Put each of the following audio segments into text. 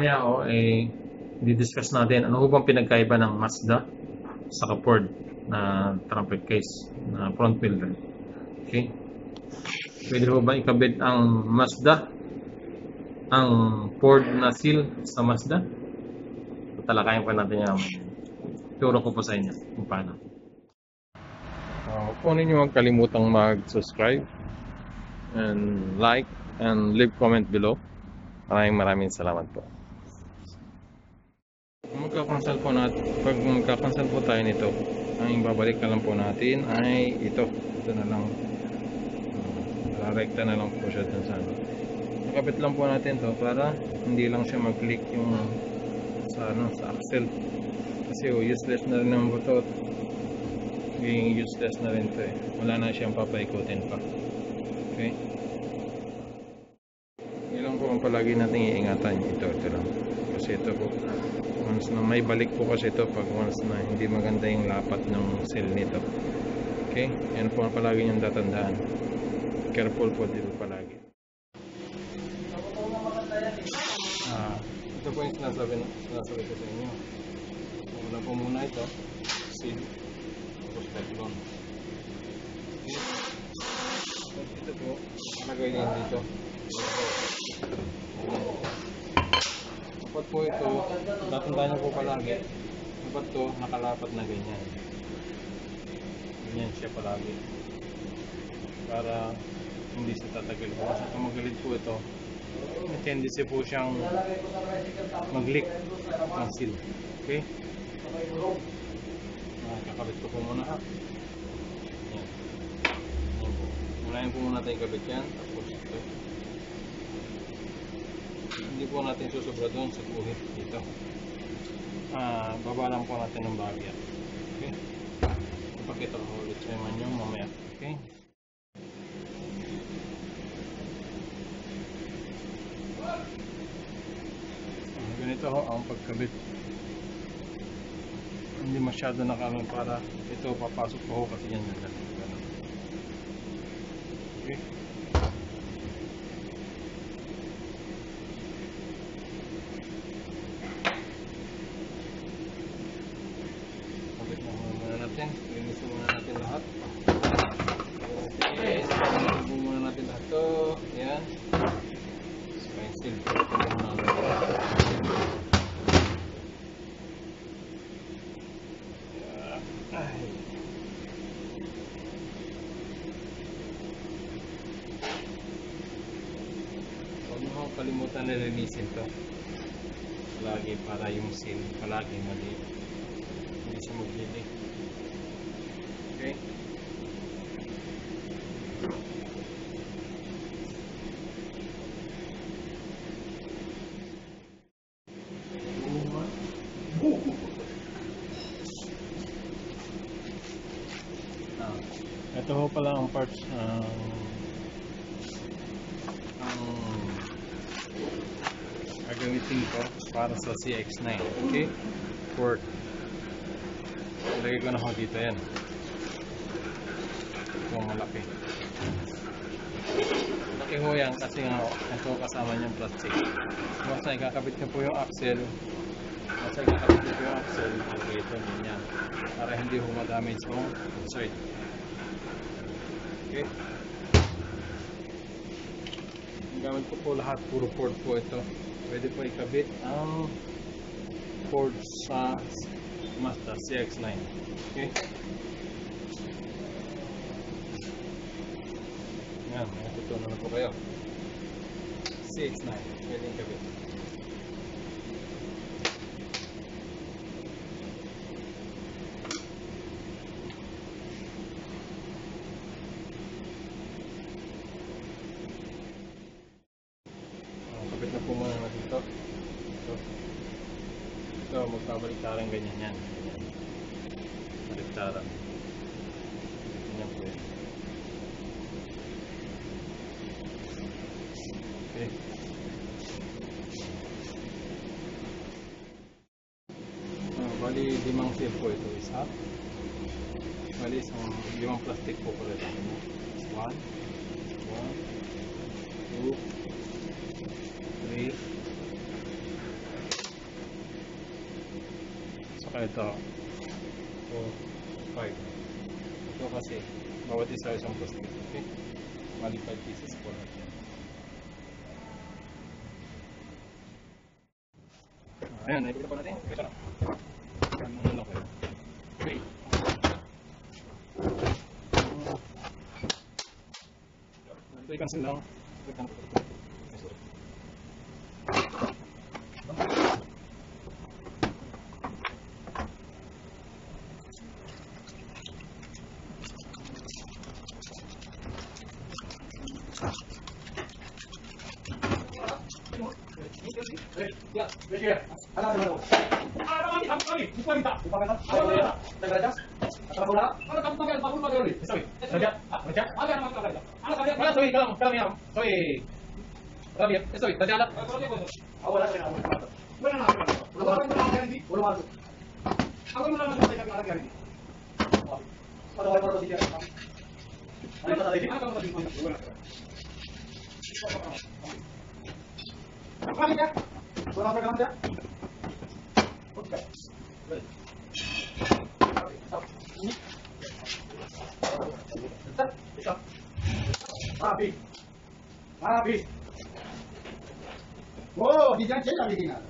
Mamaya di-discuss natin ano bang pinagkaiba ng Mazda sa Ford na trumpet case na front wheel drive. Okay? Pwede ho ba ikabit ang Mazda, ang Ford na seal sa Mazda? Talakayan pa natin yan. Turo ko po sa inyo kung paano. Kung ninyo huwag kalimutang mag-subscribe and like and leave comment below. Maraming salamat po. Pag magkakancel po tayo nito, ang ibabalik na lang po natin ay ito na lang. Rekta na lang po siya dun sa ano. Nakapit lang po natin to para hindi lang siya mag-click yung sa axle. Kasi useless na rin ang buto. Being useless na rin to wala na siyang papaikutin pa. Okay? Yun lang po ang palagi natin iingatan. Ito lang. Kasi ito po, once na may balik po kasi ito pag once na hindi maganda yung lapat ng seal nito. Okay? Yan po ang palagi niyong tatandaan. Careful po dito palagi. Ito po yung sinasabi ko sa inyo. Una po muna ito, seal, tapos teflon. Okay. Ito po, malagay din dito. Dapat po ito, tatandaan niyo po palagi. Dapat ito nakalapat na ganyan. Ganyan siya palagi. Para hindi siya tatagal po. Kasi kung magalit po ito, may tendency po siyang mag-leak ng seal. Okay? Kakabit ko po muna ha. Yan. Yan po. Unahin po muna natin kabit yan. Tapos ito. Hindi po natin susobra doon sa guhit dito. Baba lang po natin ng bagya. Okay? Ipakita ko ulit sa inyo mamaya. Okay? Ganito ho ang pagkabit. Hindi masyado nakalang para ito papasok po ho kasi yan ganun. Okay? Kabit na muna natin. Linisin muna natin lahat. Okay. Linisin muna natin lahat ito. Yan. Spine seal. Huwag kalimutan na linisin to palagi para yung seal palagi mali hindi siya maglili. Okay? Ito ho pala ang parts gagamitin ko para sa CX-9. Okay? Port. Ilagay ko na ho dito yan. Ito malaki. Malaki ho yan kasi nga ito kasama niyang plastic. Basta ikakabit niyo po yung axle. Okay, ito yan. Para hindi ho ma-damage yung side. Okay? Ang gamit ko po lahat puro port po ito. Pwede po ikabit ang Ford sa Mazda CX-9. Okay? Yan, natutunan na po kayo. CX-9, pwede ikabit. Ito, magpabaliktaran ganyan yan. Baliktaran. Ganyan po yan. Okay. Bali, 5 seal po ito. Isa. Bali, 5 plastic po pala ito. 1, 2, 3, 4, 5. ito. 4, 5. Ito kasi, bawat isa isang plastic. Okay? Mali 5 pieces po natin. Ayan, naipagod po natin. Ito na. Ano na kayo? Okay. Ito i-cancel lang. Rapi. Oh, di jangan cek lagi tinggal.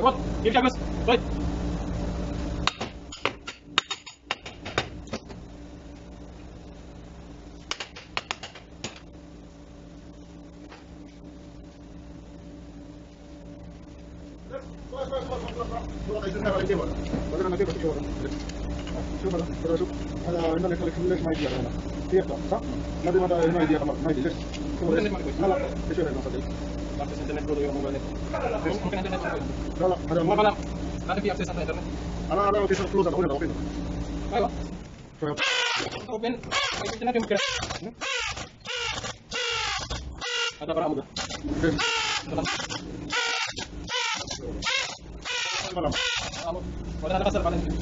What? Give Chagos. Right. هذا هنا لك ما يدير هنا تيقطع صح؟ ما دام هذا هنا يدير ما يدير لا لا ايش هذا المصدر؟ ممكن انترنت لا لا هذا ما بلا هذا في اكسس على الانترنت انا في كلوز انا اوبن ايوه اوبن الانترنت ممكن هذا برا عمود ولا انا بسال بعدين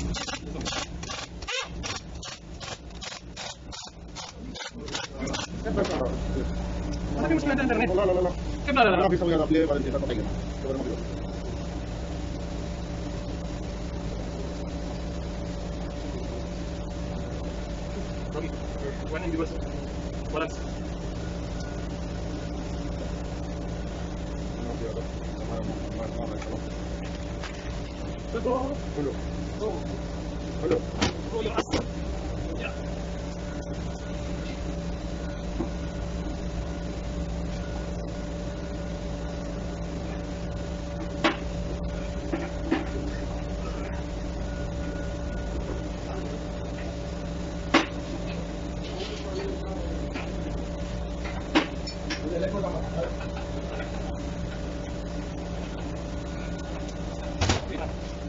ما في مشكله انترنت لا لا لا كيف لا لا ما في سوي هذا بلاي بعدين تطيق وين عندي بس ولا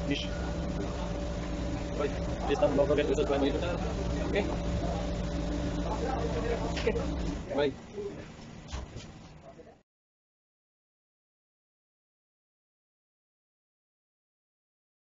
Dish. Right. This time, don't forget to subscribe my YouTube channel. Okay. Okay. Bye.